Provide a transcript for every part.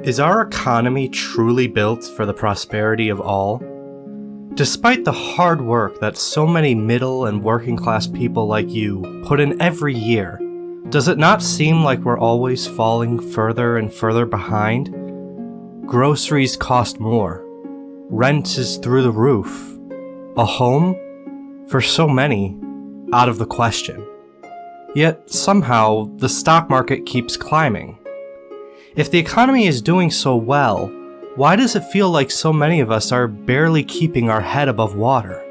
Is our economy truly built for the prosperity of all? Despite the hard work that so many middle and working class people like you put in every year, does it not seem like we're always falling further and further behind? Groceries cost more. Rent is through the roof. A home? For so many, out of the question. Yet somehow, the stock market keeps climbing. If the economy is doing so well, why does it feel like so many of us are barely keeping our head above water?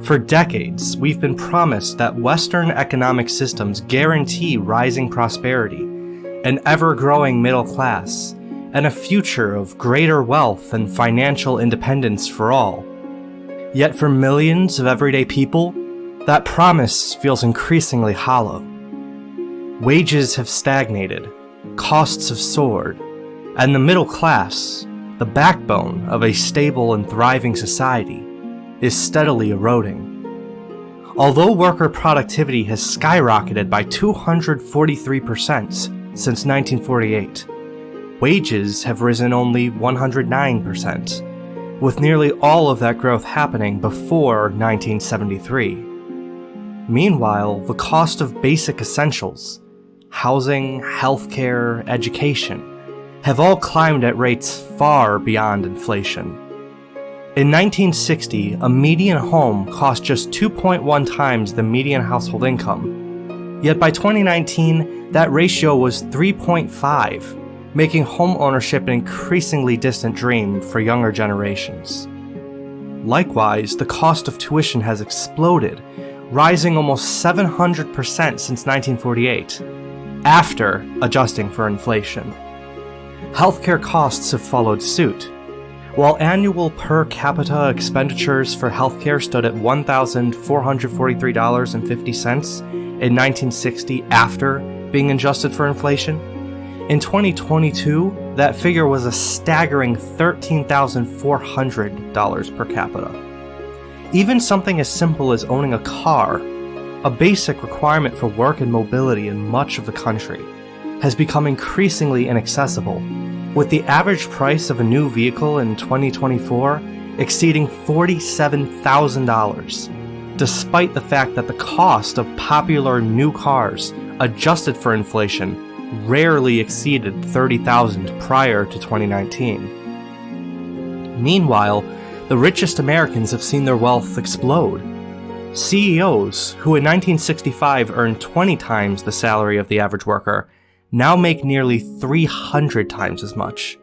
For decades, we've been promised that Western economic systems guarantee rising prosperity, an ever-growing middle class, and a future of greater wealth and financial independence for all. Yet for millions of everyday people, that promise feels increasingly hollow. Wages have stagnated, costs have soared, and the middle class, the backbone of a stable and thriving society, is steadily eroding. Although worker productivity has skyrocketed by 243% since 1948, wages have risen only 109%, with nearly all of that growth happening before 1973. Meanwhile, the cost of basic essentials, housing, healthcare, education, have all climbed at rates far beyond inflation. In 1960, a median home cost just 2.1 times the median household income, yet by 2019, that ratio was 3.5, making home ownership an increasingly distant dream for younger generations. Likewise, the cost of tuition has exploded, rising almost 700% since 1948, after adjusting for inflation. Healthcare costs have followed suit. While annual per capita expenditures for healthcare stood at $1,443.50 in 1960 after being adjusted for inflation, in 2022, that figure was a staggering $13,400 per capita. Even something as simple as owning a car, a basic requirement for work and mobility in much of the country, has become increasingly inaccessible, with the average price of a new vehicle in 2024 exceeding $47,000, despite the fact that the cost of popular new cars, adjusted for inflation, rarely exceeded $30,000 prior to 2019. Meanwhile, the richest Americans have seen their wealth explode. CEOs, who in 1965 earned 20 times the salary of the average worker, now make nearly 300 times as much.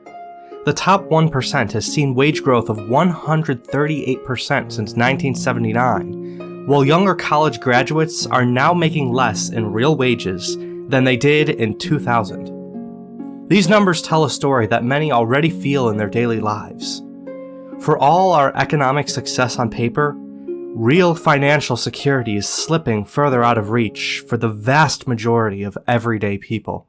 The top 1% has seen wage growth of 138% since 1979, while younger college graduates are now making less in real wages than they did in 2000. These numbers tell a story that many already feel in their daily lives. For all our economic success on paper, real financial security is slipping further out of reach for the vast majority of everyday people.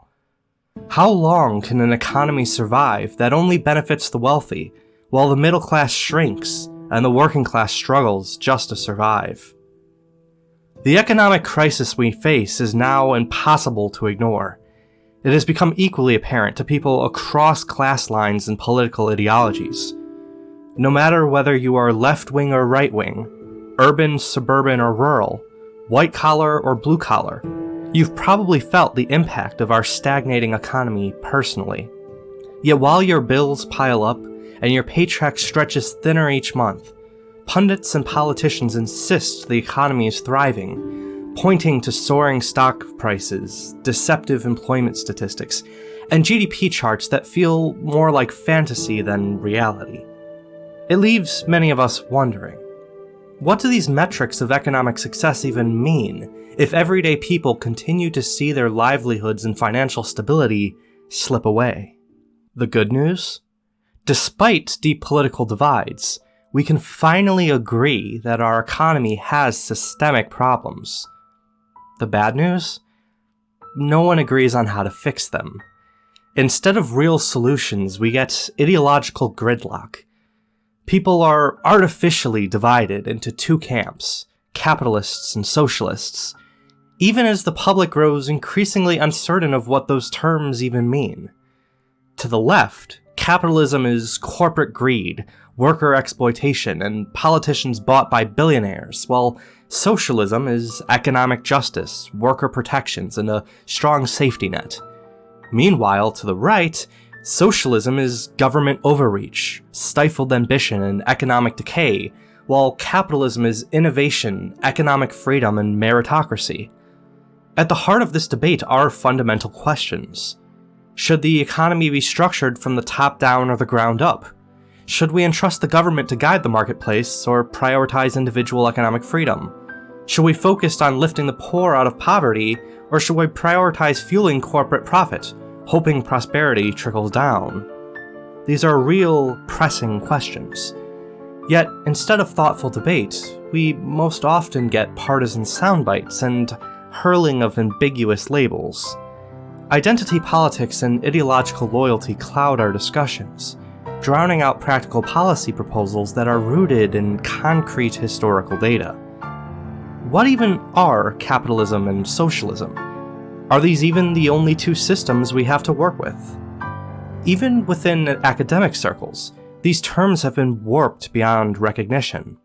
How long can an economy survive that only benefits the wealthy, while the middle class shrinks and the working class struggles just to survive? The economic crisis we face is now impossible to ignore. It has become equally apparent to people across class lines and political ideologies. No matter whether you are left-wing or right-wing, urban, suburban, or rural, white-collar or blue-collar, you've probably felt the impact of our stagnating economy personally. Yet while your bills pile up and your paycheck stretches thinner each month, pundits and politicians insist the economy is thriving, pointing to soaring stock prices, deceptive employment statistics, and GDP charts that feel more like fantasy than reality. It leaves many of us wondering, what do these metrics of economic success even mean if everyday people continue to see their livelihoods and financial stability slip away? The good news? Despite deep political divides, we can finally agree that our economy has systemic problems. The bad news? No one agrees on how to fix them. Instead of real solutions, we get ideological gridlock. People are artificially divided into two camps, capitalists and socialists, even as the public grows increasingly uncertain of what those terms even mean. To the left, capitalism is corporate greed, worker exploitation, and politicians bought by billionaires, while socialism is economic justice, worker protections, and a strong safety net. Meanwhile, to the right, socialism is government overreach, stifled ambition, and economic decay, while capitalism is innovation, economic freedom, and meritocracy. At the heart of this debate are fundamental questions. Should the economy be structured from the top down or the ground up? Should we entrust the government to guide the marketplace or prioritize individual economic freedom? Should we focus on lifting the poor out of poverty, or should we prioritize fueling corporate profit, hoping prosperity trickles down? These are real, pressing questions. Yet, instead of thoughtful debate, we most often get partisan soundbites and hurling of ambiguous labels. Identity politics and ideological loyalty cloud our discussions, drowning out practical policy proposals that are rooted in concrete historical data. What even are capitalism and socialism? Are these even the only two systems we have to work with? Even within academic circles, these terms have been warped beyond recognition.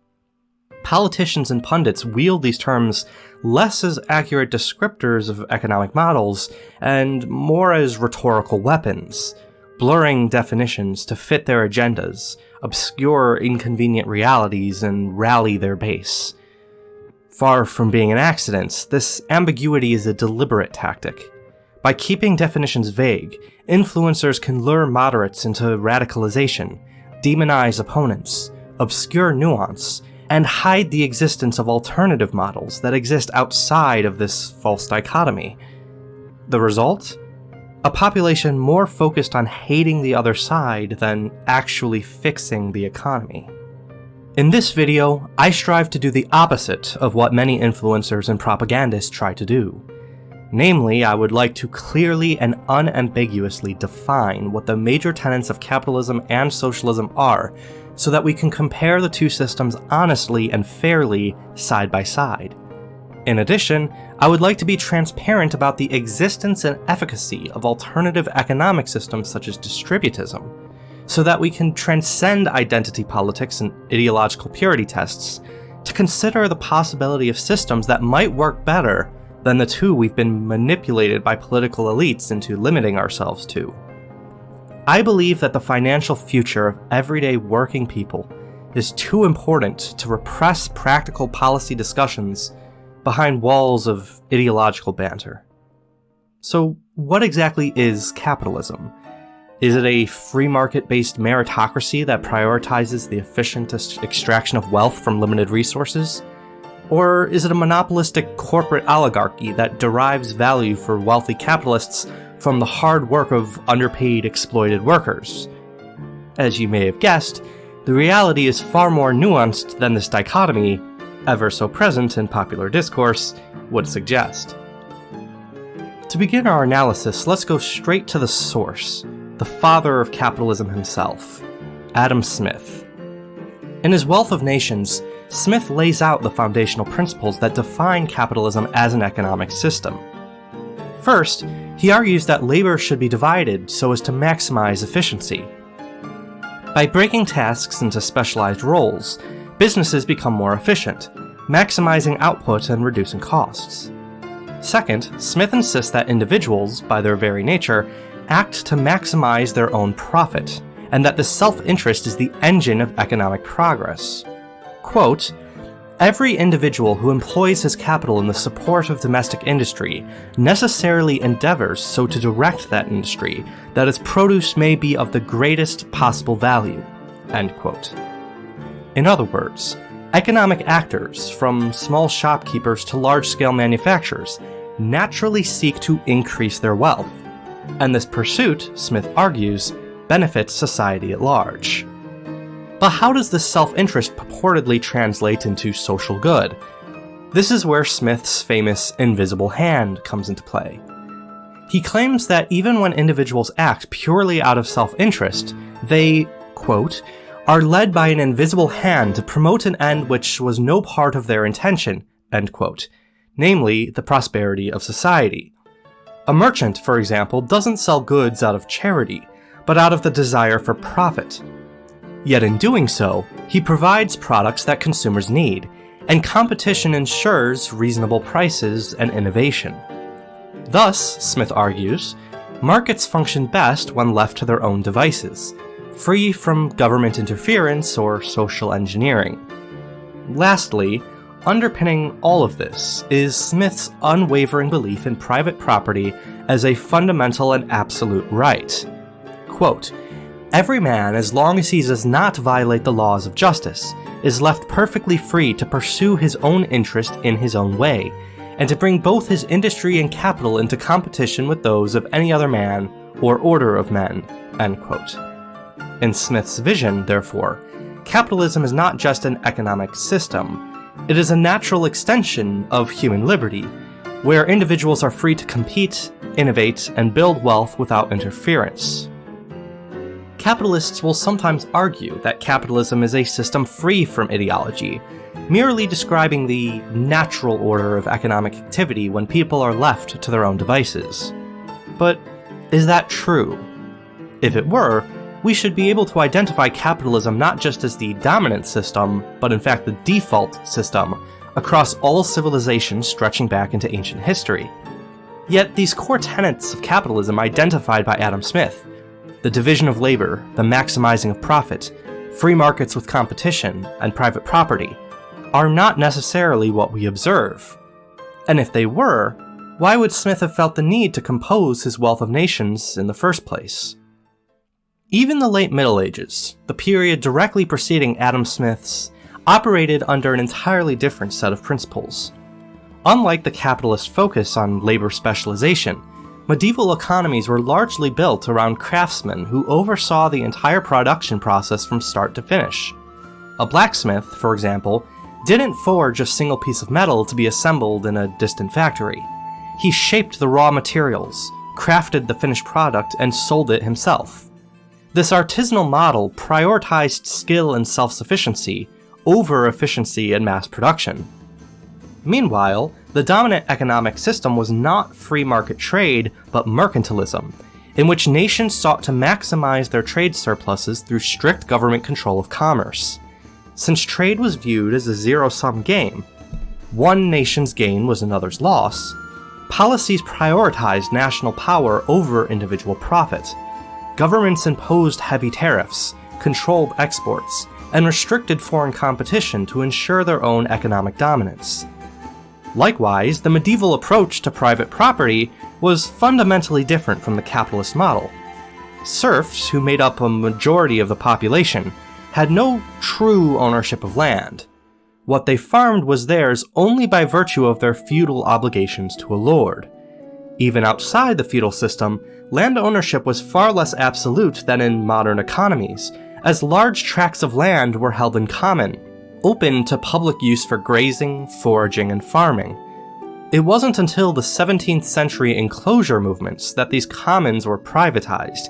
Politicians and pundits wield these terms less as accurate descriptors of economic models and more as rhetorical weapons, blurring definitions to fit their agendas, obscure inconvenient realities, and rally their base. Far from being an accident, this ambiguity is a deliberate tactic. By keeping definitions vague, influencers can lure moderates into radicalization, demonize opponents, obscure nuance, and hide the existence of alternative models that exist outside of this false dichotomy. The result? A population more focused on hating the other side than actually fixing the economy. In this video, I strive to do the opposite of what many influencers and propagandists try to do. Namely, I would like to clearly and unambiguously define what the major tenets of capitalism and socialism are, so that we can compare the two systems honestly and fairly side by side. In addition, I would like to be transparent about the existence and efficacy of alternative economic systems such as distributism, so that we can transcend identity politics and ideological purity tests to consider the possibility of systems that might work better than the two we've been manipulated by political elites into limiting ourselves to. I believe that the financial future of everyday working people is too important to repress practical policy discussions behind walls of ideological banter. So, what exactly is capitalism? Is it a free market-based meritocracy that prioritizes the efficient extraction of wealth from limited resources? Or is it a monopolistic corporate oligarchy that derives value for wealthy capitalists from the hard work of underpaid, exploited workers? As you may have guessed, the reality is far more nuanced than this dichotomy, ever so present in popular discourse, would suggest. To begin our analysis, let's go straight to the source, the father of capitalism himself, Adam Smith. In his Wealth of Nations, Smith lays out the foundational principles that define capitalism as an economic system. First, he argues that labor should be divided so as to maximize efficiency. By breaking tasks into specialized roles, businesses become more efficient, maximizing output and reducing costs. Second, Smith insists that individuals, by their very nature, act to maximize their own profit, and that the self-interest is the engine of economic progress. Quote, "Every individual who employs his capital in the support of domestic industry necessarily endeavors so to direct that industry that its produce may be of the greatest possible value." End quote. In other words, economic actors, from small shopkeepers to large-scale manufacturers, naturally seek to increase their wealth, and this pursuit, Smith argues, benefits society at large. But how does this self-interest purportedly translate into social good? This is where Smith's famous invisible hand comes into play. He claims that even when individuals act purely out of self-interest, they, quote, "are led by an invisible hand to promote an end which was no part of their intention," end quote, namely the prosperity of society. A merchant, for example, doesn't sell goods out of charity, but out of the desire for profit. Yet in doing so, he provides products that consumers need, and competition ensures reasonable prices and innovation. Thus, Smith argues, markets function best when left to their own devices, free from government interference or social engineering. Lastly, underpinning all of this is Smith's unwavering belief in private property as a fundamental and absolute right. Quote, "Every man, as long as he does not violate the laws of justice, is left perfectly free to pursue his own interest in his own way, and to bring both his industry and capital into competition with those of any other man or order of men." End quote. In Smith's vision, therefore, capitalism is not just an economic system, it is a natural extension of human liberty, where individuals are free to compete, innovate, and build wealth without interference. Capitalists will sometimes argue that capitalism is a system free from ideology, merely describing the natural order of economic activity when people are left to their own devices. But is that true? If it were, we should be able to identify capitalism not just as the dominant system, but in fact the default system, across all civilizations stretching back into ancient history. Yet these core tenets of capitalism identified by Adam Smith, the division of labor, the maximizing of profit, free markets with competition, and private property, are not necessarily what we observe. And if they were, why would Smith have felt the need to compose his Wealth of Nations in the first place? Even the late Middle Ages, the period directly preceding Adam Smith's, operated under an entirely different set of principles. Unlike the capitalist focus on labor specialization, medieval economies were largely built around craftsmen who oversaw the entire production process from start to finish. A blacksmith, for example, didn't forge a single piece of metal to be assembled in a distant factory. He shaped the raw materials, crafted the finished product, and sold it himself. This artisanal model prioritized skill and self-sufficiency over efficiency and mass production. Meanwhile, the dominant economic system was not free market trade, but mercantilism, in which nations sought to maximize their trade surpluses through strict government control of commerce. Since trade was viewed as a zero-sum game, one nation's gain was another's loss, policies prioritized national power over individual profit. Governments imposed heavy tariffs, controlled exports, and restricted foreign competition to ensure their own economic dominance. Likewise, the medieval approach to private property was fundamentally different from the capitalist model. Serfs, who made up a majority of the population, had no true ownership of land. What they farmed was theirs only by virtue of their feudal obligations to a lord. Even outside the feudal system, land ownership was far less absolute than in modern economies, as large tracts of land were held in common, open to public use for grazing, foraging, and farming. It wasn't until the 17th century enclosure movements that these commons were privatized,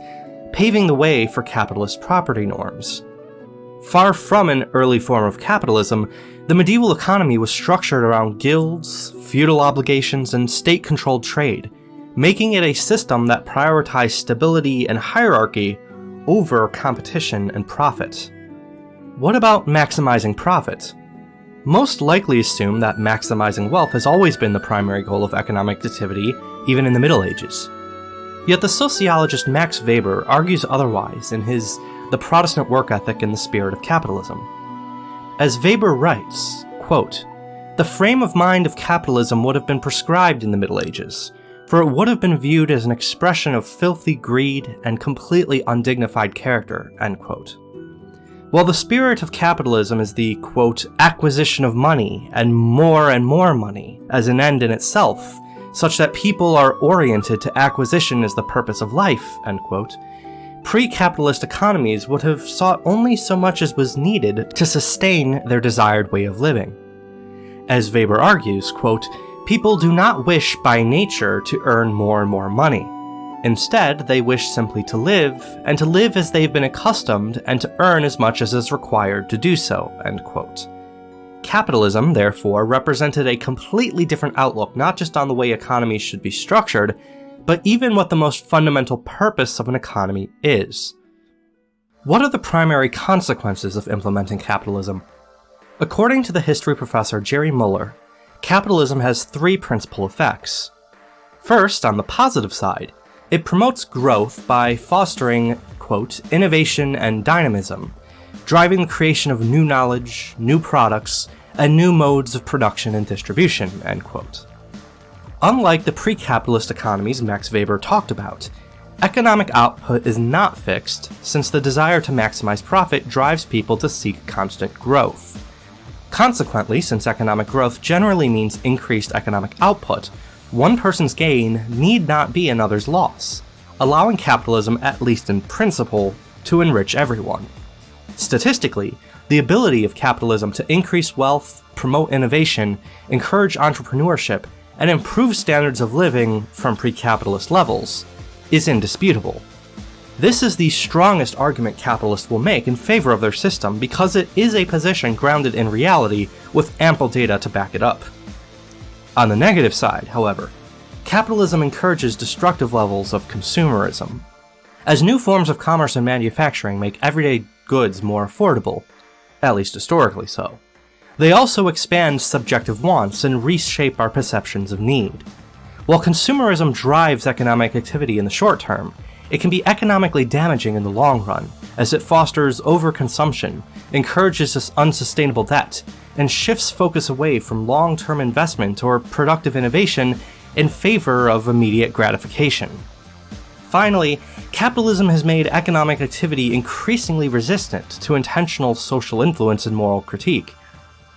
paving the way for capitalist property norms. Far from an early form of capitalism, the medieval economy was structured around guilds, feudal obligations, and state-controlled trade, making it a system that prioritized stability and hierarchy over competition and profit. What about maximizing profit? Most likely assume that maximizing wealth has always been the primary goal of economic activity, even in the Middle Ages. Yet the sociologist Max Weber argues otherwise in his The Protestant Work Ethic and the Spirit of Capitalism. As Weber writes, quote, "The frame of mind of capitalism would have been prescribed in the Middle Ages, for it would have been viewed as an expression of filthy greed and completely undignified character," end quote. While the spirit of capitalism is the, quote, "acquisition of money and more money as an end in itself, such that people are oriented to acquisition as the purpose of life," end quote, pre-capitalist economies would have sought only so much as was needed to sustain their desired way of living. As Weber argues, quote, "People do not wish by nature to earn more and more money. Instead, they wish simply to live, and to live as they've been accustomed, and to earn as much as is required to do so," end quote. Capitalism, therefore, represented a completely different outlook not just on the way economies should be structured, but even what the most fundamental purpose of an economy is. What are the primary consequences of implementing capitalism? According to the history professor Jerry Muller, capitalism has three principal effects. First, on the positive side, it promotes growth by fostering, quote, innovation and dynamism, driving the creation of new knowledge, new products, and new modes of production and distribution, end quote. Unlike the pre-capitalist economies Max Weber talked about, economic output is not fixed, since the desire to maximize profit drives people to seek constant growth. Consequently, since economic growth generally means increased economic output, one person's gain need not be another's loss, allowing capitalism, at least in principle, to enrich everyone. Statistically, the ability of capitalism to increase wealth, promote innovation, encourage entrepreneurship, and improve standards of living from pre-capitalist levels is indisputable. This is the strongest argument capitalists will make in favor of their system because it is a position grounded in reality with ample data to back it up. On the negative side, however, capitalism encourages destructive levels of consumerism. As new forms of commerce and manufacturing make everyday goods more affordable, at least historically so, they also expand subjective wants and reshape our perceptions of need. While consumerism drives economic activity in the short term, it can be economically damaging in the long run, as it fosters overconsumption, encourages unsustainable debt, and shifts focus away from long-term investment or productive innovation in favor of immediate gratification. Finally, capitalism has made economic activity increasingly resistant to intentional social influence and moral critique.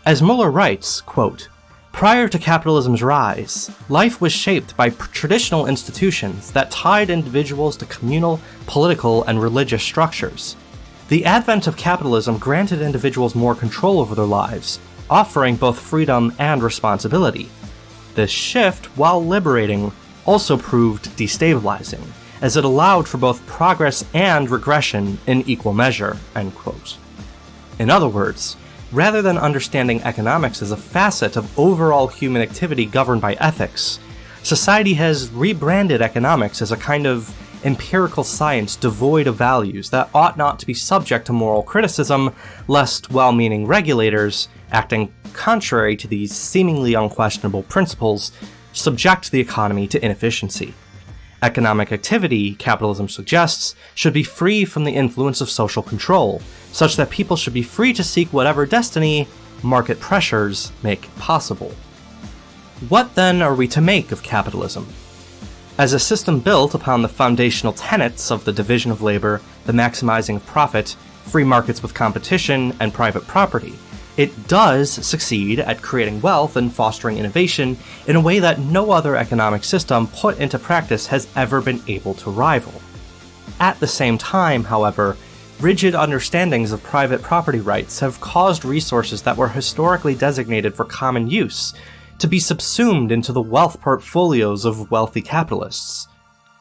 As Muller writes, quote, "Prior to capitalism's rise, life was shaped by traditional institutions that tied individuals to communal, political, and religious structures. The advent of capitalism granted individuals more control over their lives, offering both freedom and responsibility. This shift, while liberating, also proved destabilizing, as it allowed for both progress and regression in equal measure," end quote. In other words, rather than understanding economics as a facet of overall human activity governed by ethics, society has rebranded economics as a kind of empirical science devoid of values that ought not to be subject to moral criticism, lest well-meaning regulators, acting contrary to these seemingly unquestionable principles, subject the economy to inefficiency. Economic activity, capitalism suggests, should be free from the influence of social control, such that people should be free to seek whatever destiny market pressures make possible. What then are we to make of capitalism? As a system built upon the foundational tenets of the division of labor, the maximizing of profit, free markets with competition, and private property, it does succeed at creating wealth and fostering innovation in a way that no other economic system put into practice has ever been able to rival. At the same time, however, rigid understandings of private property rights have caused resources that were historically designated for common use to be subsumed into the wealth portfolios of wealthy capitalists.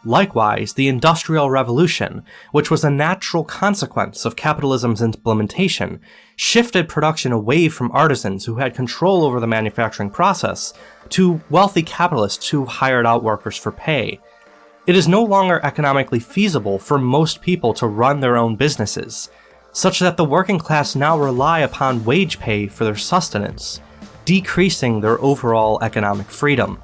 Likewise, the Industrial Revolution, which was a natural consequence of capitalism's implementation, shifted production away from artisans who had control over the manufacturing process to wealthy capitalists who hired out workers for pay. It is no longer economically feasible for most people to run their own businesses, such that the working class now rely upon wage pay for their sustenance, decreasing their overall economic freedom.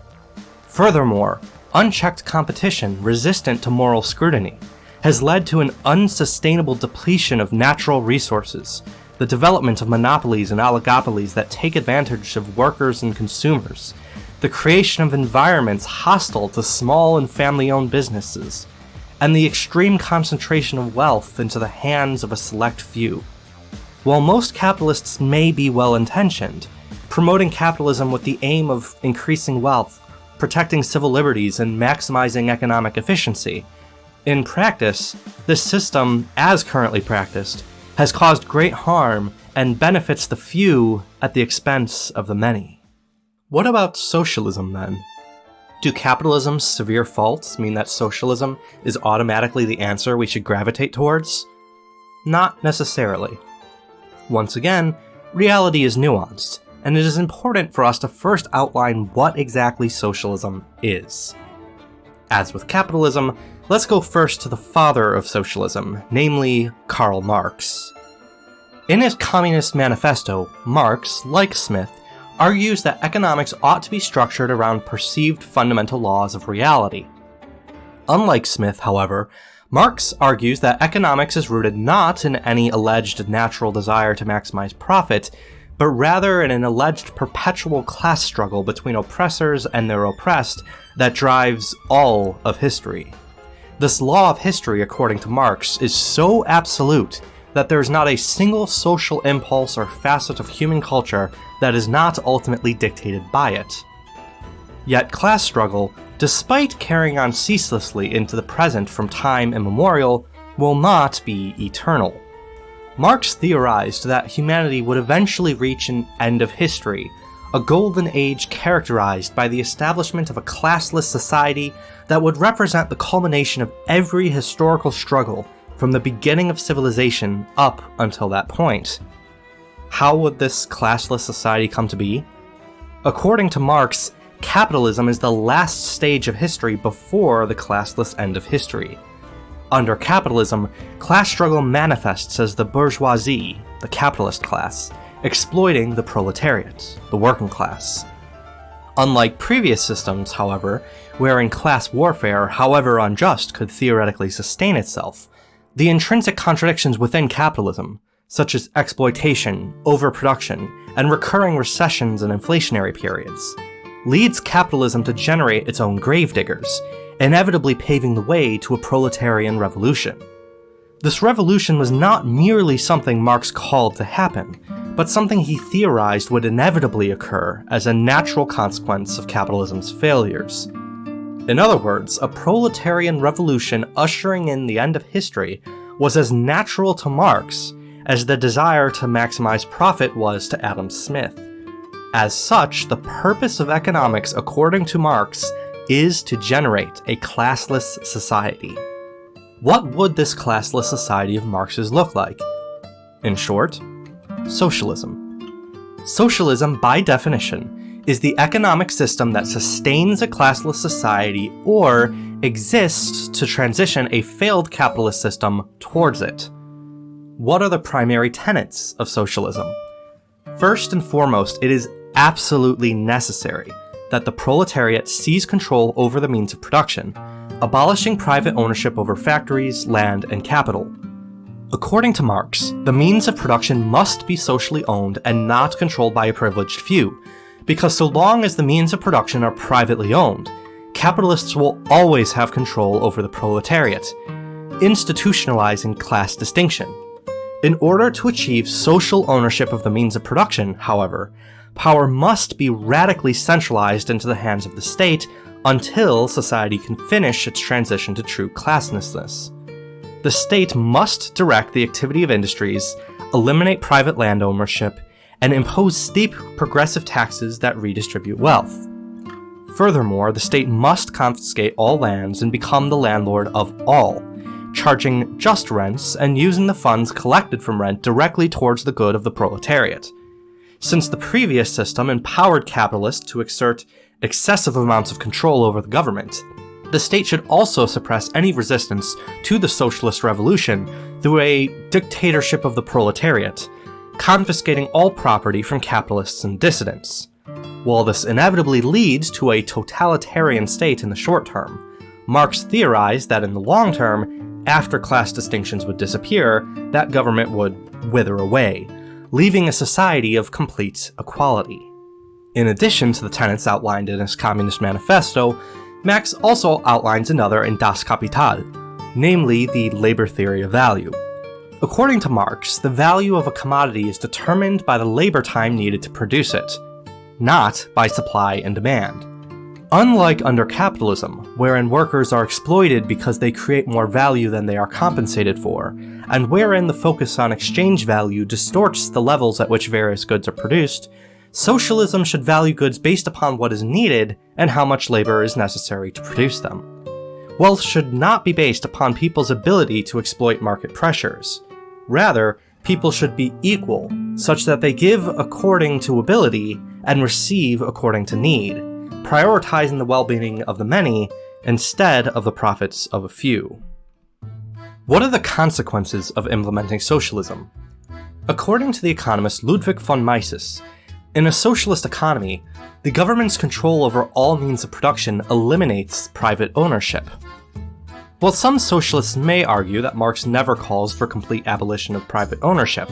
Furthermore, unchecked competition resistant to moral scrutiny has led to an unsustainable depletion of natural resources, the development of monopolies and oligopolies that take advantage of workers and consumers, the creation of environments hostile to small and family-owned businesses, and the extreme concentration of wealth into the hands of a select few. While most capitalists may be well-intentioned, promoting capitalism with the aim of increasing wealth, protecting civil liberties, and maximizing economic efficiency, in practice, this system, as currently practiced, has caused great harm and benefits the few at the expense of the many. What about socialism, then? Do capitalism's severe faults mean that socialism is automatically the answer we should gravitate towards? Not necessarily. Once again, reality is nuanced, and it is important for us to first outline what exactly socialism is. As with capitalism, let's go first to the father of socialism, namely Karl Marx. In his Communist Manifesto, Marx, like Smith, argues that economics ought to be structured around perceived fundamental laws of reality. Unlike Smith, however, Marx argues that economics is rooted not in any alleged natural desire to maximize profit, but rather in an alleged perpetual class struggle between oppressors and their oppressed that drives all of history. This law of history, according to Marx, is so absolute that there is not a single social impulse or facet of human culture that is not ultimately dictated by it. Yet class struggle, despite carrying on ceaselessly into the present from time immemorial, will not be eternal. Marx theorized that humanity would eventually reach an end of history, a golden age characterized by the establishment of a classless society that would represent the culmination of every historical struggle from the beginning of civilization up until that point. How would this classless society come to be? According to Marx, capitalism is the last stage of history before the classless end of history. Under capitalism, class struggle manifests as the bourgeoisie, the capitalist class, exploiting the proletariat, the working class. Unlike previous systems, however, wherein class warfare, however unjust, could theoretically sustain itself, the intrinsic contradictions within capitalism, such as exploitation, overproduction, and recurring recessions and inflationary periods, leads capitalism to generate its own gravediggers, inevitably paving the way to a proletarian revolution. This revolution was not merely something Marx called to happen, but something he theorized would inevitably occur as a natural consequence of capitalism's failures. In other words, a proletarian revolution ushering in the end of history was as natural to Marx as the desire to maximize profit was to Adam Smith. As such, the purpose of economics, according to Marx, is to generate a classless society. What would this classless society of Marx's look like? In short, socialism. Socialism, by definition, is the economic system that sustains a classless society or exists to transition a failed capitalist system towards it. What are the primary tenets of socialism? First and foremost, it is absolutely necessary that the proletariat seize control over the means of production, abolishing private ownership over factories, land, and capital. According to Marx, the means of production must be socially owned and not controlled by a privileged few, because so long as the means of production are privately owned, capitalists will always have control over the proletariat, institutionalizing class distinction. In order to achieve social ownership of the means of production, however, power must be radically centralized into the hands of the state until society can finish its transition to true classlessness. The state must direct the activity of industries, eliminate private land ownership, and impose steep progressive taxes that redistribute wealth. Furthermore, the state must confiscate all lands and become the landlord of all, charging just rents and using the funds collected from rent directly towards the good of the proletariat. Since the previous system empowered capitalists to exert excessive amounts of control over the government, the state should also suppress any resistance to the socialist revolution through a dictatorship of the proletariat, confiscating all property from capitalists and dissidents. While this inevitably leads to a totalitarian state in the short term, Marx theorized that in the long term, after class distinctions would disappear, that government would wither away, leaving a society of complete equality. In addition to the tenets outlined in his Communist Manifesto, Marx also outlines another in Das Kapital, namely the labor theory of value. According to Marx, the value of a commodity is determined by the labor time needed to produce it, not by supply and demand. Unlike under capitalism, wherein workers are exploited because they create more value than they are compensated for, and wherein the focus on exchange value distorts the levels at which various goods are produced, socialism should value goods based upon what is needed and how much labor is necessary to produce them. Wealth should not be based upon people's ability to exploit market pressures. Rather, people should be equal, such that they give according to ability and receive according to need, prioritizing the well-being of the many instead of the profits of a few. What are the consequences of implementing socialism? According to the economist Ludwig von Mises, in a socialist economy, the government's control over all means of production eliminates private ownership. While some socialists may argue that Marx never calls for complete abolition of private ownership,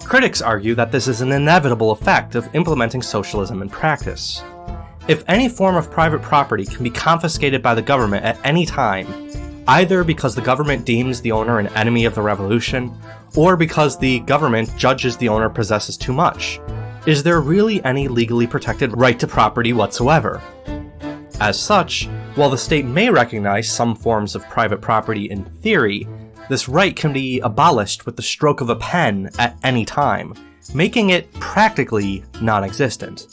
critics argue that this is an inevitable effect of implementing socialism in practice. If any form of private property can be confiscated by the government at any time, either because the government deems the owner an enemy of the revolution, or because the government judges the owner possesses too much, is there really any legally protected right to property whatsoever? As such, while the state may recognize some forms of private property in theory, this right can be abolished with the stroke of a pen at any time, making it practically non-existent.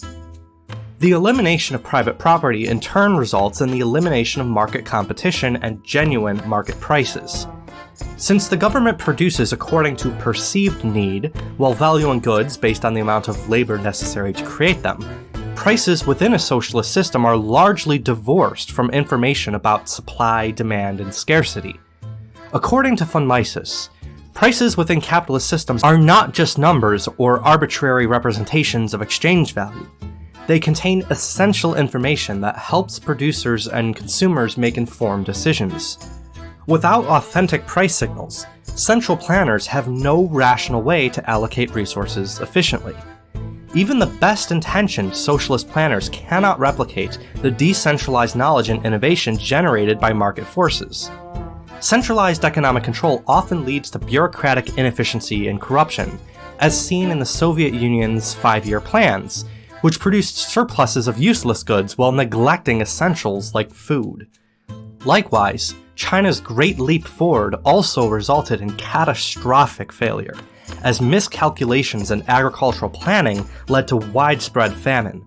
The elimination of private property in turn results in the elimination of market competition and genuine market prices. Since the government produces according to perceived need, while valuing goods based on the amount of labor necessary to create them, prices within a socialist system are largely divorced from information about supply, demand, and scarcity. According to von Mises, prices within capitalist systems are not just numbers or arbitrary representations of exchange value. They contain essential information that helps producers and consumers make informed decisions. Without authentic price signals, central planners have no rational way to allocate resources efficiently. Even the best-intentioned socialist planners cannot replicate the decentralized knowledge and innovation generated by market forces. Centralized economic control often leads to bureaucratic inefficiency and corruption, as seen in the Soviet Union's 5-year plans, which produced surpluses of useless goods while neglecting essentials like food. Likewise, China's Great Leap Forward also resulted in catastrophic failure, as miscalculations in agricultural planning led to widespread famine.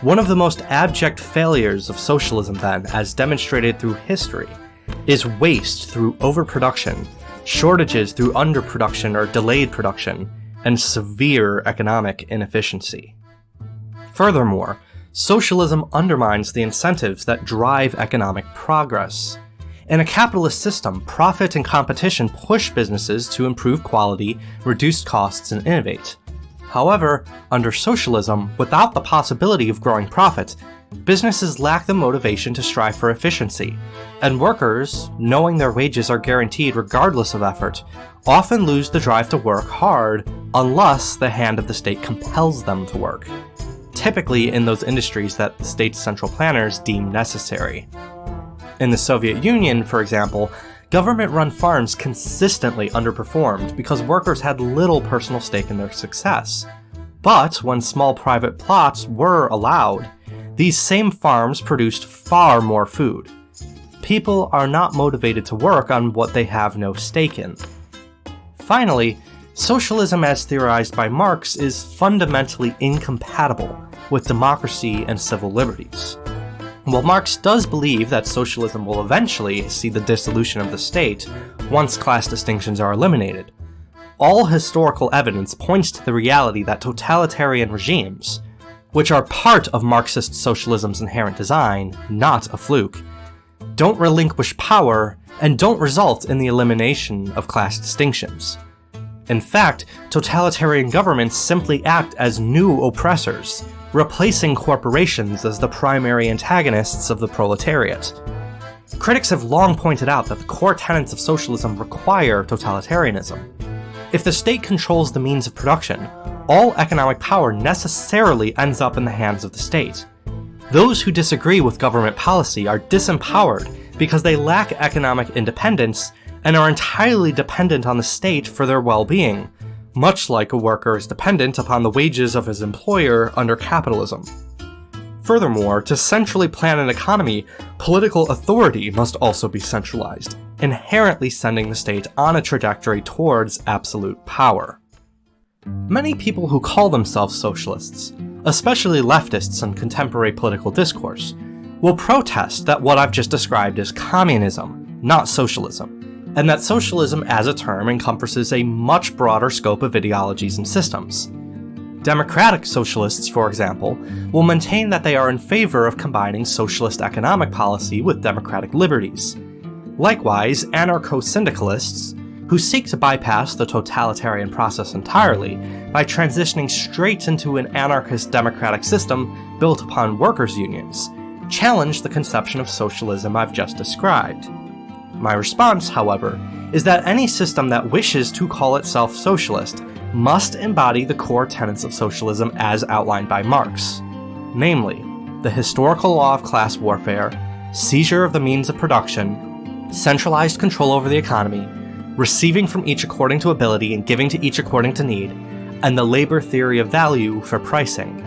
One of the most abject failures of socialism, then, as demonstrated through history, is waste through overproduction, shortages through underproduction or delayed production, and severe economic inefficiency. Furthermore, socialism undermines the incentives that drive economic progress. In a capitalist system, profit and competition push businesses to improve quality, reduce costs, and innovate. However, under socialism, without the possibility of growing profit, businesses lack the motivation to strive for efficiency, and workers, knowing their wages are guaranteed regardless of effort, often lose the drive to work hard unless the hand of the state compels them to work, typically in those industries that the state's central planners deem necessary. In the Soviet Union, for example, government-run farms consistently underperformed because workers had little personal stake in their success. But when small private plots were allowed, these same farms produced far more food. People are not motivated to work on what they have no stake in. Finally, socialism as theorized by Marx is fundamentally incompatible with democracy and civil liberties. While Marx does believe that socialism will eventually see the dissolution of the state once class distinctions are eliminated, all historical evidence points to the reality that totalitarian regimes, which are part of Marxist socialism's inherent design, not a fluke, don't relinquish power and don't result in the elimination of class distinctions. In fact, totalitarian governments simply act as new oppressors, replacing corporations as the primary antagonists of the proletariat. Critics have long pointed out that the core tenets of socialism require totalitarianism. If the state controls the means of production, all economic power necessarily ends up in the hands of the state. Those who disagree with government policy are disempowered because they lack economic independence and are entirely dependent on the state for their well-being, much like a worker is dependent upon the wages of his employer under capitalism. Furthermore, to centrally plan an economy, political authority must also be centralized, inherently sending the state on a trajectory towards absolute power. Many people who call themselves socialists, especially leftists in contemporary political discourse, will protest that what I've just described is communism, not socialism, and that socialism as a term encompasses a much broader scope of ideologies and systems. Democratic socialists, for example, will maintain that they are in favor of combining socialist economic policy with democratic liberties. Likewise, anarcho-syndicalists, who seek to bypass the totalitarian process entirely by transitioning straight into an anarchist democratic system built upon workers' unions, challenge the conception of socialism I've just described. My response, however, is that any system that wishes to call itself socialist must embody the core tenets of socialism as outlined by Marx, namely, the historical law of class warfare, seizure of the means of production, centralized control over the economy, receiving from each according to ability and giving to each according to need, and the labor theory of value for pricing.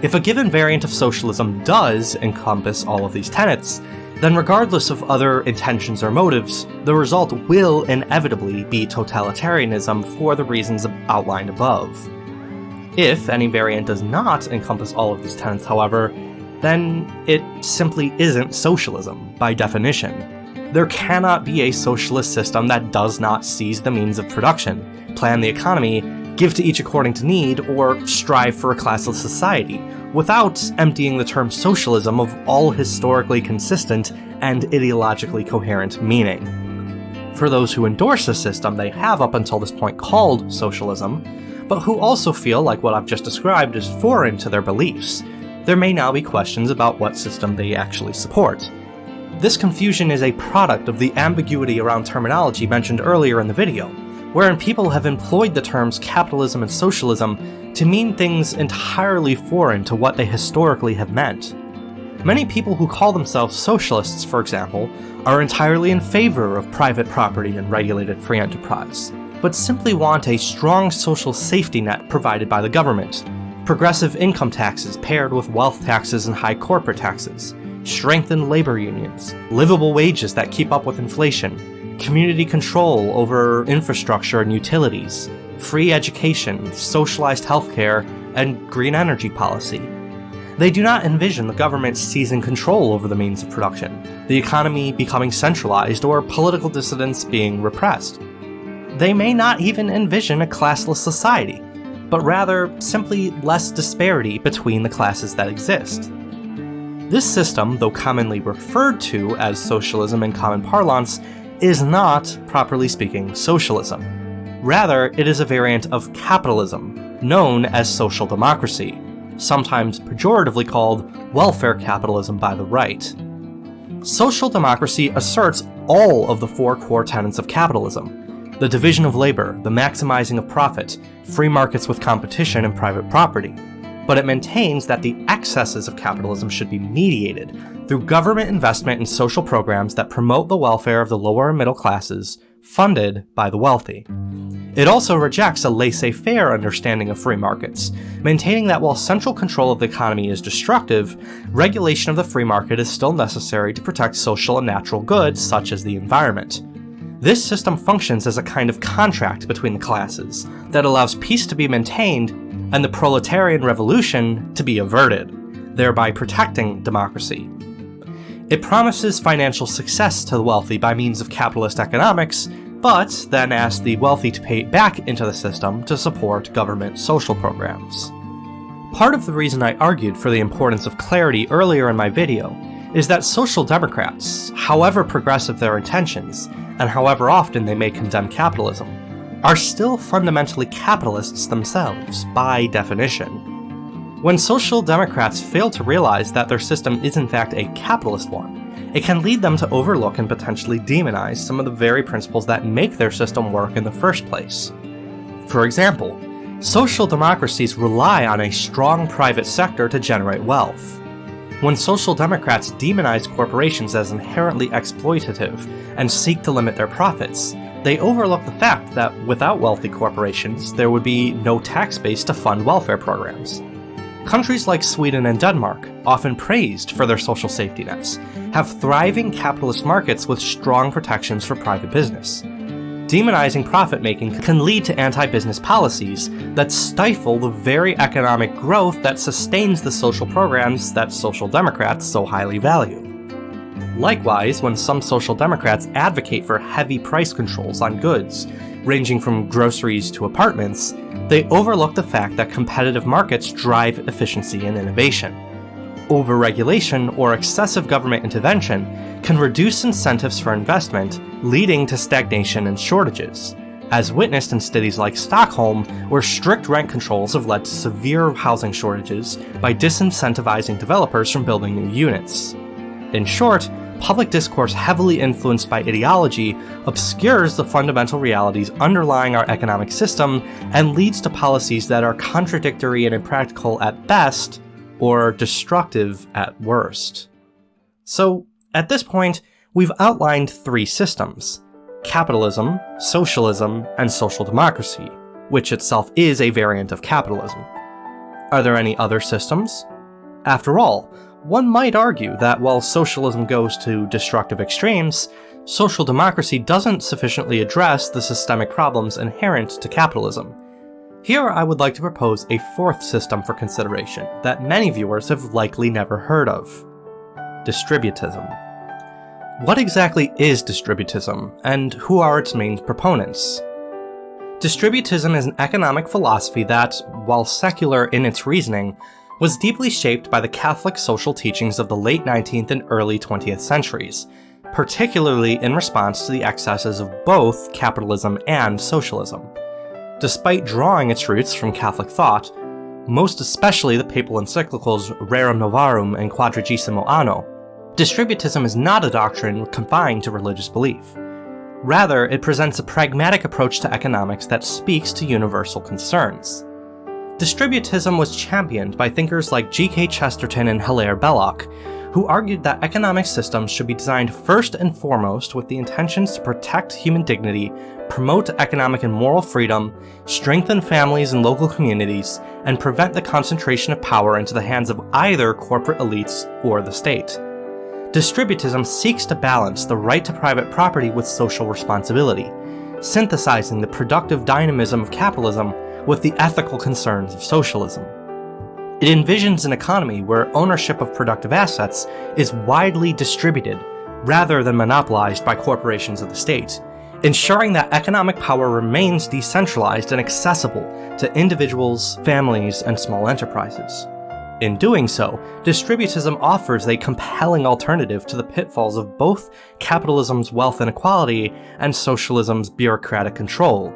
If a given variant of socialism does encompass all of these tenets, then regardless of other intentions or motives, the result will inevitably be totalitarianism for the reasons outlined above. If any variant does not encompass all of these tenets, however, then it simply isn't socialism, by definition. There cannot be a socialist system that does not seize the means of production, plan the economy, give to each according to need, or strive for a classless society, without emptying the term socialism of all historically consistent and ideologically coherent meaning. For those who endorse a system they have up until this point called socialism, but who also feel like what I've just described is foreign to their beliefs, there may now be questions about what system they actually support. This confusion is a product of the ambiguity around terminology mentioned earlier in the video, wherein people have employed the terms capitalism and socialism to mean things entirely foreign to what they historically have meant. Many people who call themselves socialists, for example, are entirely in favor of private property and regulated free enterprise, but simply want a strong social safety net provided by the government, progressive income taxes paired with wealth taxes and high corporate taxes, strengthened labor unions, livable wages that keep up with inflation, community control over infrastructure and utilities, free education, socialized healthcare, and green energy policy. They do not envision the government seizing control over the means of production, the economy becoming centralized, or political dissidents being repressed. They may not even envision a classless society, but rather simply less disparity between the classes that exist. This system, though commonly referred to as socialism in common parlance, is not, properly speaking, socialism. Rather, it is a variant of capitalism, known as social democracy, sometimes pejoratively called welfare capitalism by the right. Social democracy asserts all of the four core tenets of capitalism: the division of labor, the maximizing of profit, free markets with competition, and private property. But it maintains that the excesses of capitalism should be mediated through government investment in social programs that promote the welfare of the lower and middle classes, funded by the wealthy. It also rejects a laissez-faire understanding of free markets, maintaining that while central control of the economy is destructive, regulation of the free market is still necessary to protect social and natural goods such as the environment. This system functions as a kind of contract between the classes that allows peace to be maintained and the proletarian revolution to be averted, thereby protecting democracy. It promises financial success to the wealthy by means of capitalist economics, but then asks the wealthy to pay back into the system to support government social programs. Part of the reason I argued for the importance of clarity earlier in my video is that social democrats, however progressive their intentions, and however often they may condemn capitalism, are still fundamentally capitalists themselves, by definition. When social democrats fail to realize that their system is in fact a capitalist one, it can lead them to overlook and potentially demonize some of the very principles that make their system work in the first place. For example, social democracies rely on a strong private sector to generate wealth. When social democrats demonize corporations as inherently exploitative and seek to limit their profits, they overlook the fact that without wealthy corporations, there would be no tax base to fund welfare programs. Countries like Sweden and Denmark, often praised for their social safety nets, have thriving capitalist markets with strong protections for private business. Demonizing profit-making can lead to anti-business policies that stifle the very economic growth that sustains the social programs that social democrats so highly value. Likewise, when some social democrats advocate for heavy price controls on goods, ranging from groceries to apartments, they overlook the fact that competitive markets drive efficiency and innovation. Overregulation or excessive government intervention can reduce incentives for investment, leading to stagnation and shortages, as witnessed in cities like Stockholm, where strict rent controls have led to severe housing shortages by disincentivizing developers from building new units. In short, public discourse heavily influenced by ideology obscures the fundamental realities underlying our economic system and leads to policies that are contradictory and impractical at best, or destructive at worst. So, at this point, we've outlined three systems: capitalism, socialism, and social democracy, which itself is a variant of capitalism. Are there any other systems? After all, one might argue that while socialism goes to destructive extremes, social democracy doesn't sufficiently address the systemic problems inherent to capitalism. Here I would like to propose a fourth system for consideration that many viewers have likely never heard of: Distributism. What exactly is Distributism, and who are its main proponents? Distributism is an economic philosophy that, while secular in its reasoning, was deeply shaped by the Catholic social teachings of the late 19th and early 20th centuries, particularly in response to the excesses of both capitalism and socialism. Despite drawing its roots from Catholic thought, most especially the papal encyclicals Rerum Novarum and Quadragesimo Anno, Distributism is not a doctrine confined to religious belief. Rather, it presents a pragmatic approach to economics that speaks to universal concerns. Distributism was championed by thinkers like G.K. Chesterton and Hilaire Belloc, who argued that economic systems should be designed first and foremost with the intentions to protect human dignity, promote economic and moral freedom, strengthen families and local communities, and prevent the concentration of power into the hands of either corporate elites or the state. Distributism seeks to balance the right to private property with social responsibility, synthesizing the productive dynamism of capitalism with the ethical concerns of socialism. It envisions an economy where ownership of productive assets is widely distributed rather than monopolized by corporations of the state, ensuring that economic power remains decentralized and accessible to individuals, families, and small enterprises. In doing so, distributism offers a compelling alternative to the pitfalls of both capitalism's wealth inequality and socialism's bureaucratic control,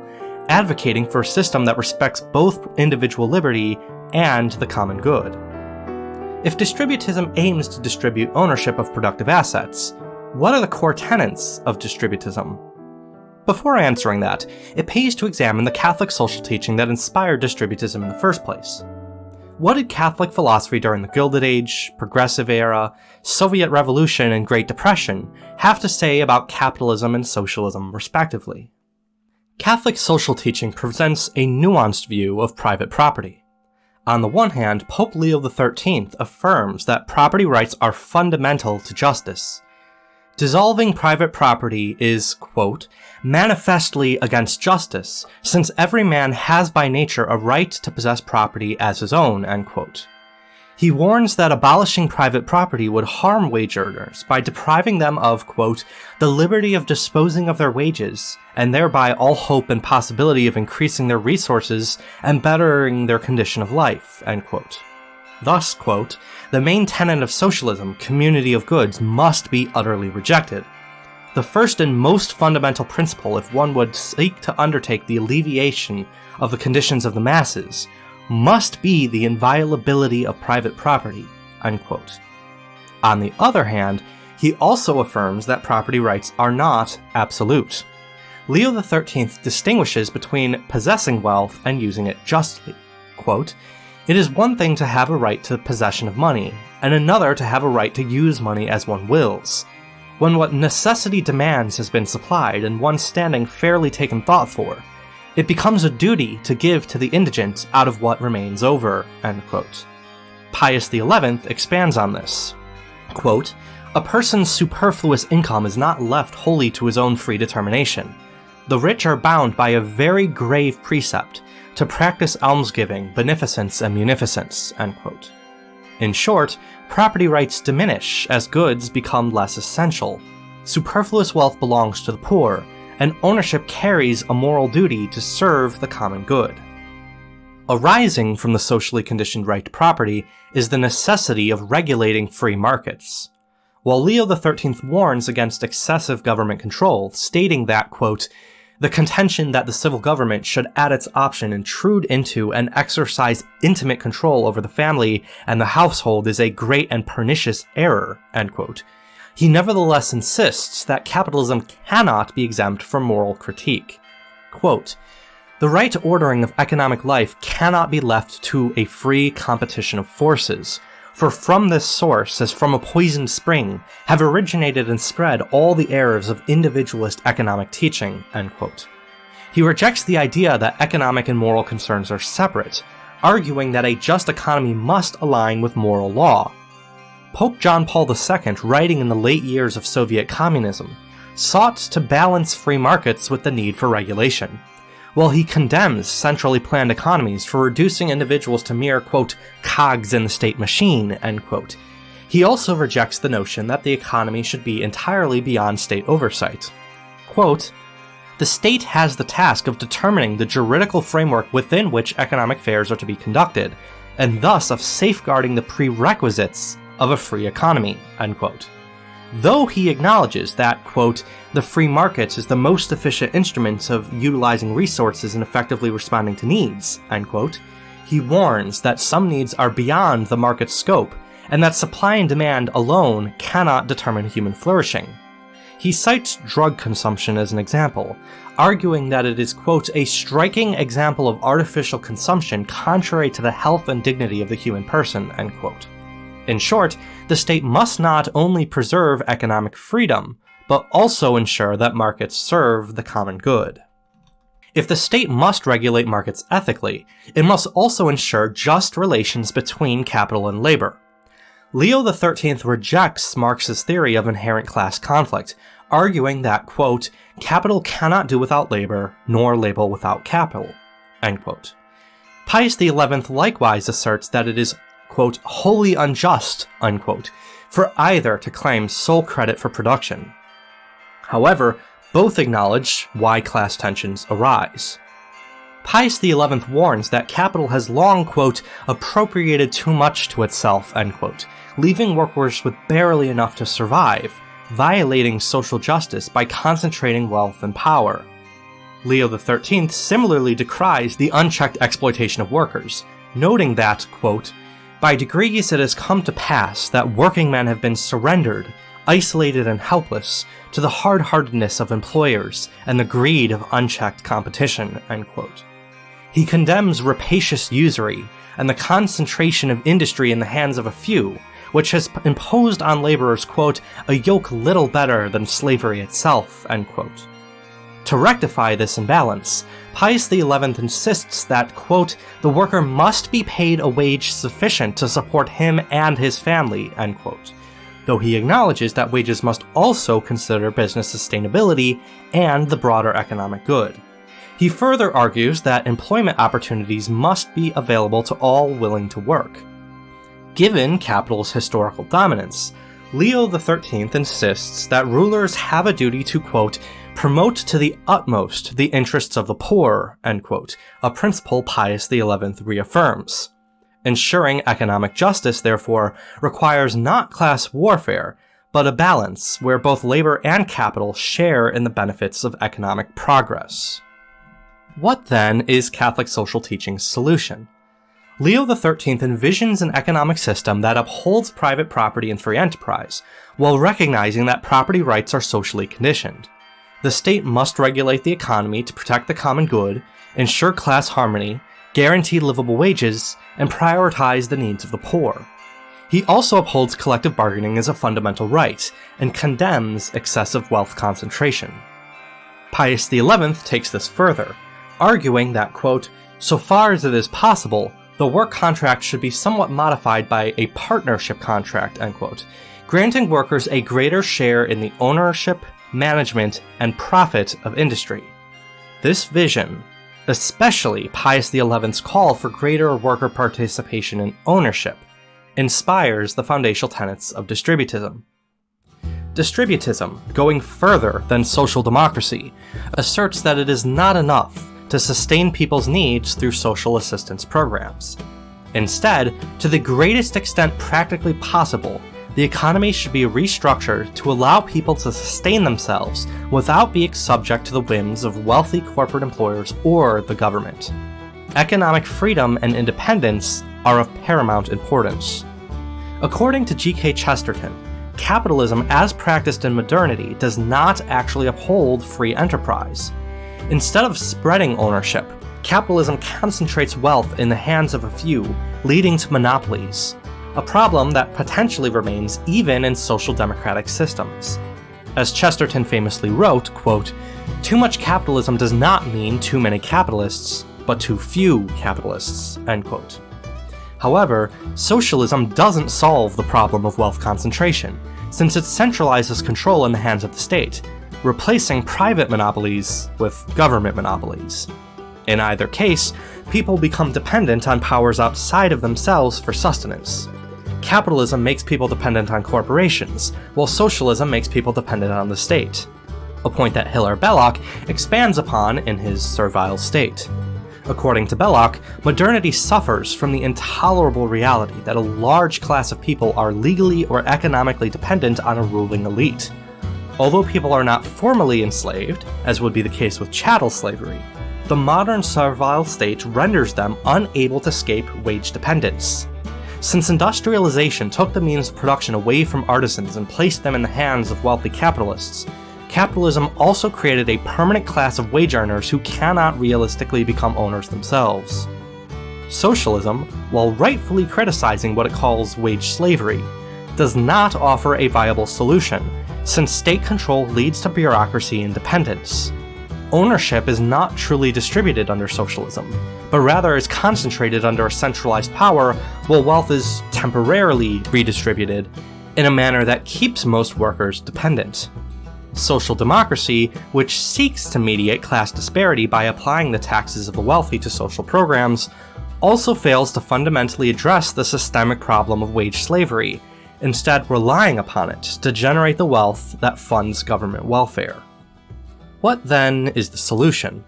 advocating for a system that respects both individual liberty and the common good. If distributism aims to distribute ownership of productive assets, what are the core tenets of distributism? Before answering that, it pays to examine the Catholic social teaching that inspired distributism in the first place. What did Catholic philosophy during the Gilded Age, Progressive Era, Soviet Revolution, and Great Depression have to say about capitalism and socialism, respectively? Catholic social teaching presents a nuanced view of private property. On the one hand, Pope Leo XIII affirms that property rights are fundamental to justice. Dissolving private property is, quote, manifestly against justice, since every man has by nature a right to possess property as his own, end quote. He warns that abolishing private property would harm wage earners by depriving them of, quote, the liberty of disposing of their wages, and thereby all hope and possibility of increasing their resources and bettering their condition of life, end quote. Thus, quote, the main tenet of socialism, community of goods, must be utterly rejected. The first and most fundamental principle, if one would seek to undertake the alleviation of the conditions of the masses, must be the inviolability of private property, unquote. On the other hand, he also affirms that property rights are not absolute. Leo XIII distinguishes between possessing wealth and using it justly. Quote, it is one thing to have a right to possession of money, and another to have a right to use money as one wills. When what necessity demands has been supplied and one's standing fairly taken thought for, it becomes a duty to give to the indigent out of what remains over, end quote. Pius XI expands on this. Quote, a person's superfluous income is not left wholly to his own free determination. The rich are bound by a very grave precept to practice almsgiving, beneficence, and munificence, end quote. In short, property rights diminish as goods become less essential. Superfluous wealth belongs to the poor, and ownership carries a moral duty to serve the common good. Arising from the socially conditioned right to property is the necessity of regulating free markets. While Leo XIII warns against excessive government control, stating that, quote, "The contention that the civil government should at its option intrude into and exercise intimate control over the family and the household is a great and pernicious error," end quote. He nevertheless insists that capitalism cannot be exempt from moral critique. Quote, "The right ordering of economic life cannot be left to a free competition of forces, for from this source, as from a poisoned spring, have originated and spread all the errors of individualist economic teaching," end quote. He rejects the idea that economic and moral concerns are separate, arguing that a just economy must align with moral law. Pope John Paul II, writing in the late years of Soviet communism, sought to balance free markets with the need for regulation. While he condemns centrally planned economies for reducing individuals to mere, quote, "cogs in the state machine," end quote, he also rejects the notion that the economy should be entirely beyond state oversight. Quote, "The state has the task of determining the juridical framework within which economic affairs are to be conducted, and thus of safeguarding the prerequisites of a free economy," end quote. Though he acknowledges that, quote, "the free market is the most efficient instrument of utilizing resources and effectively responding to needs," end quote, he warns that some needs are beyond the market's scope, and that supply and demand alone cannot determine human flourishing. He cites drug consumption as an example, arguing that it is, quote, "a striking example of artificial consumption contrary to the health and dignity of the human person," end quote. In short, the state must not only preserve economic freedom, but also ensure that markets serve the common good. If the state must regulate markets ethically, it must also ensure just relations between capital and labor. Leo XIII rejects Marx's theory of inherent class conflict, arguing that, quote, "capital cannot do without labor, nor labor without capital," end quote. Pius XI likewise asserts that it is, quote, "wholly unjust," unquote, for either to claim sole credit for production. However, both acknowledge why class tensions arise. Pius XI warns that capital has long, quote, "appropriated too much to itself," end quote, leaving workers with barely enough to survive, violating social justice by concentrating wealth and power. Leo XIII similarly decries the unchecked exploitation of workers, noting that, quote, "By degrees it has come to pass that working men have been surrendered, isolated and helpless, to the hard-heartedness of employers and the greed of unchecked competition," end quote. He condemns rapacious usury and the concentration of industry in the hands of a few, which has imposed on laborers, quote, "a yoke little better than slavery itself," end quote. To rectify this imbalance, Pius XI insists that, quote, "the worker must be paid a wage sufficient to support him and his family," end quote, though he acknowledges that wages must also consider business sustainability and the broader economic good. He further argues that employment opportunities must be available to all willing to work. Given capital's historical dominance, Leo XIII insists that rulers have a duty to, quote, "promote to the utmost the interests of the poor," end quote, a principle Pius XI reaffirms. Ensuring economic justice, therefore, requires not class warfare, but a balance where both labor and capital share in the benefits of economic progress. What then is Catholic social teaching's solution? Leo XIII envisions an economic system that upholds private property and free enterprise, while recognizing that property rights are socially conditioned. The state must regulate the economy to protect the common good, ensure class harmony, guarantee livable wages, and prioritize the needs of the poor. He also upholds collective bargaining as a fundamental right, and condemns excessive wealth concentration. Pius XI takes this further, arguing that, quote, "so far as it is possible, the work contract should be somewhat modified by a partnership contract," end quote, granting workers a greater share in the ownership, management, and profit of industry. This vision, especially Pius XI's call for greater worker participation and ownership, inspires the foundational tenets of Distributism. Distributism, going further than social democracy, asserts that it is not enough to sustain people's needs through social assistance programs. Instead, to the greatest extent practically possible, the economy should be restructured to allow people to sustain themselves without being subject to the whims of wealthy corporate employers or the government. Economic freedom and independence are of paramount importance. According to G.K. Chesterton, capitalism as practiced in modernity does not actually uphold free enterprise. Instead of spreading ownership, capitalism concentrates wealth in the hands of a few, leading to monopolies, a problem that potentially remains even in social democratic systems. As Chesterton famously wrote, quote, "Too much capitalism does not mean too many capitalists, but too few capitalists," end quote. However, socialism doesn't solve the problem of wealth concentration, since it centralizes control in the hands of the state, replacing private monopolies with government monopolies. In either case, people become dependent on powers outside of themselves for sustenance. Capitalism makes people dependent on corporations, while socialism makes people dependent on the state, a point that Hilaire Belloc expands upon in his Servile State. According to Belloc, modernity suffers from the intolerable reality that a large class of people are legally or economically dependent on a ruling elite. Although people are not formally enslaved, as would be the case with chattel slavery, the modern servile state renders them unable to escape wage dependence. Since industrialization took the means of production away from artisans and placed them in the hands of wealthy capitalists, capitalism also created a permanent class of wage earners who cannot realistically become owners themselves. Socialism, while rightfully criticizing what it calls wage slavery, does not offer a viable solution, since state control leads to bureaucracy and dependence. Ownership is not truly distributed under socialism, but rather is concentrated under a centralized power, while wealth is temporarily redistributed in a manner that keeps most workers dependent. Social democracy, which seeks to mediate class disparity by applying the taxes of the wealthy to social programs, also fails to fundamentally address the systemic problem of wage slavery, instead relying upon it to generate the wealth that funds government welfare. What then is the solution?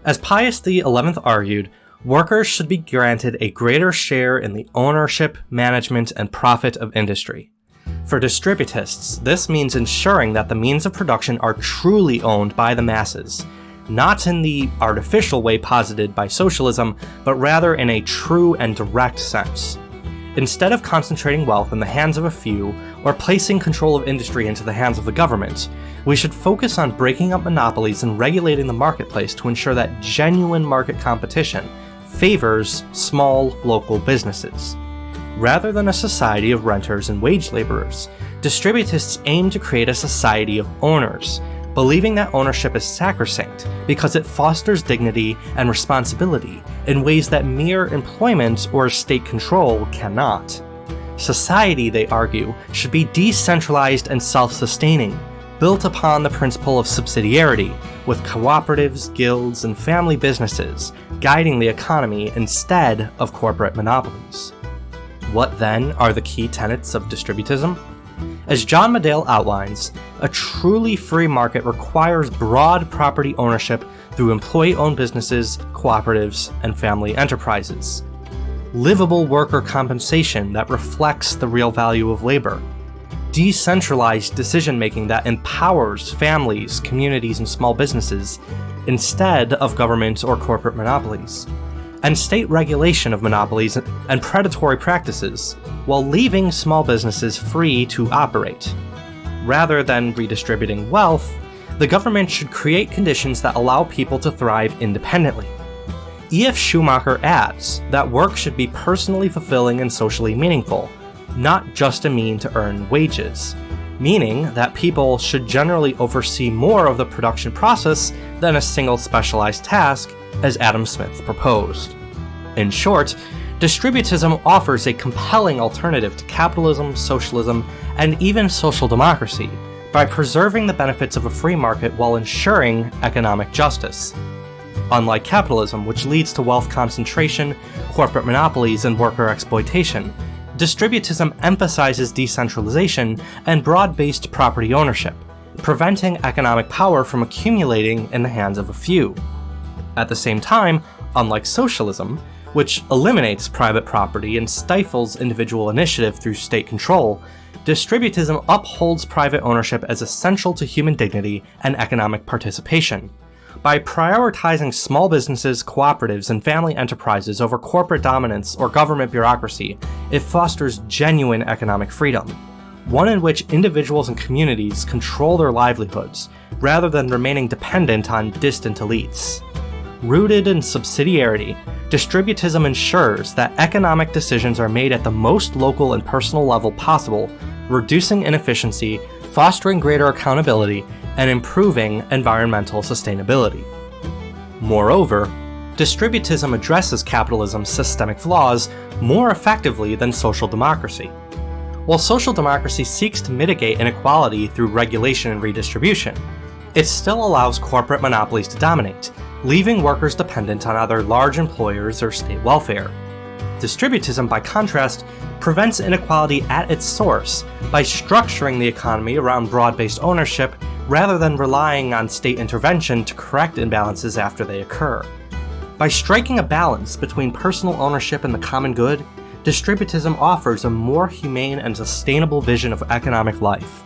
As Pius XI argued, workers should be granted a greater share in the ownership, management, and profit of industry. For distributists, this means ensuring that the means of production are truly owned by the masses, not in the artificial way posited by socialism, but rather in a true and direct sense. Instead of concentrating wealth in the hands of a few, or placing control of industry into the hands of the government, we should focus on breaking up monopolies and regulating the marketplace to ensure that genuine market competition favors small local businesses. Rather than a society of renters and wage laborers, distributists aim to create a society of owners, believing that ownership is sacrosanct because it fosters dignity and responsibility in ways that mere employment or state control cannot. Society, they argue, should be decentralized and self-sustaining, built upon the principle of subsidiarity, with cooperatives, guilds, and family businesses guiding the economy instead of corporate monopolies. What then are the key tenets of distributism? As John Madale outlines, a truly free market requires broad property ownership through employee-owned businesses, cooperatives, and family enterprises. Livable worker compensation that reflects the real value of labor. Decentralized decision-making that empowers families, communities, and small businesses instead of government or corporate monopolies. And state regulation of monopolies and predatory practices, while leaving small businesses free to operate. Rather than redistributing wealth, the government should create conditions that allow people to thrive independently. E.F. Schumacher adds that work should be personally fulfilling and socially meaningful, not just a mean to earn wages, meaning that people should generally oversee more of the production process than a single specialized task, as Adam Smith proposed. In short, distributism offers a compelling alternative to capitalism, socialism, and even social democracy by preserving the benefits of a free market while ensuring economic justice. Unlike capitalism, which leads to wealth concentration, corporate monopolies, and worker exploitation, Distributism emphasizes decentralization and broad-based property ownership, preventing economic power from accumulating in the hands of a few. At the same time, unlike socialism, which eliminates private property and stifles individual initiative through state control, distributism upholds private ownership as essential to human dignity and economic participation. By prioritizing small businesses, cooperatives, and family enterprises over corporate dominance or government bureaucracy, it fosters genuine economic freedom, one in which individuals and communities control their livelihoods, rather than remaining dependent on distant elites. Rooted in subsidiarity, distributism ensures that economic decisions are made at the most local and personal level possible, reducing inefficiency, fostering greater accountability, and improving environmental sustainability. Moreover, distributism addresses capitalism's systemic flaws more effectively than social democracy. While social democracy seeks to mitigate inequality through regulation and redistribution, it still allows corporate monopolies to dominate, leaving workers dependent on either large employers or state welfare. Distributism, by contrast, prevents inequality at its source by structuring the economy around broad-based ownership rather than relying on state intervention to correct imbalances after they occur. By striking a balance between personal ownership and the common good, distributism offers a more humane and sustainable vision of economic life,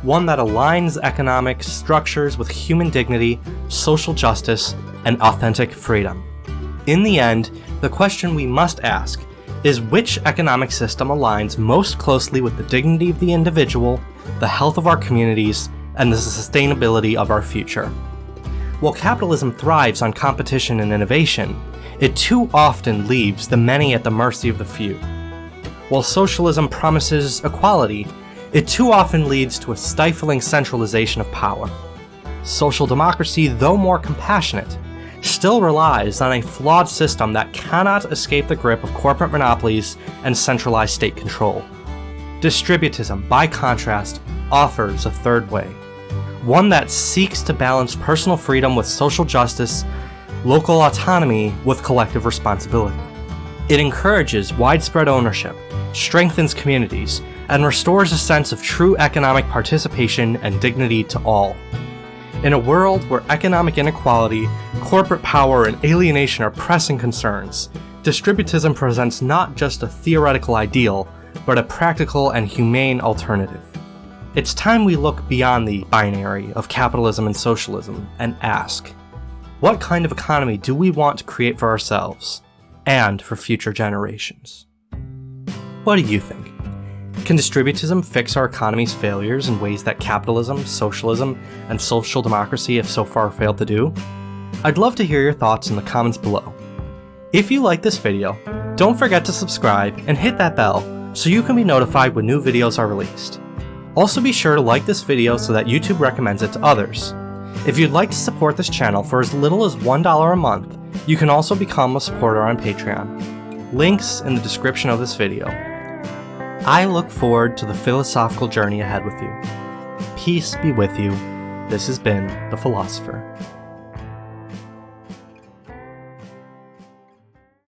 one that aligns economic structures with human dignity, social justice, and authentic freedom. In the end, the question we must ask is which economic system aligns most closely with the dignity of the individual, the health of our communities, and the sustainability of our future. While capitalism thrives on competition and innovation, it too often leaves the many at the mercy of the few. While socialism promises equality, it too often leads to a stifling centralization of power. Social democracy, though more compassionate, still relies on a flawed system that cannot escape the grip of corporate monopolies and centralized state control. Distributism, by contrast, offers a third way, one that seeks to balance personal freedom with social justice, local autonomy with collective responsibility. It encourages widespread ownership, strengthens communities, and restores a sense of true economic participation and dignity to all. In a world where economic inequality, corporate power, and alienation are pressing concerns, distributism presents not just a theoretical ideal, but a practical and humane alternative. It's time we look beyond the binary of capitalism and socialism and ask, what kind of economy do we want to create for ourselves and for future generations? What do you think? Can distributism fix our economy's failures in ways that capitalism, socialism, and social democracy have so far failed to do? I'd love to hear your thoughts in the comments below. If you like this video, don't forget to subscribe and hit that bell so you can be notified when new videos are released. Also be sure to like this video so that YouTube recommends it to others. If you'd like to support this channel for as little as $1 a month, you can also become a supporter on Patreon. Links in the description of this video. I look forward to the philosophical journey ahead with you. Peace be with you. This has been The Philosopher.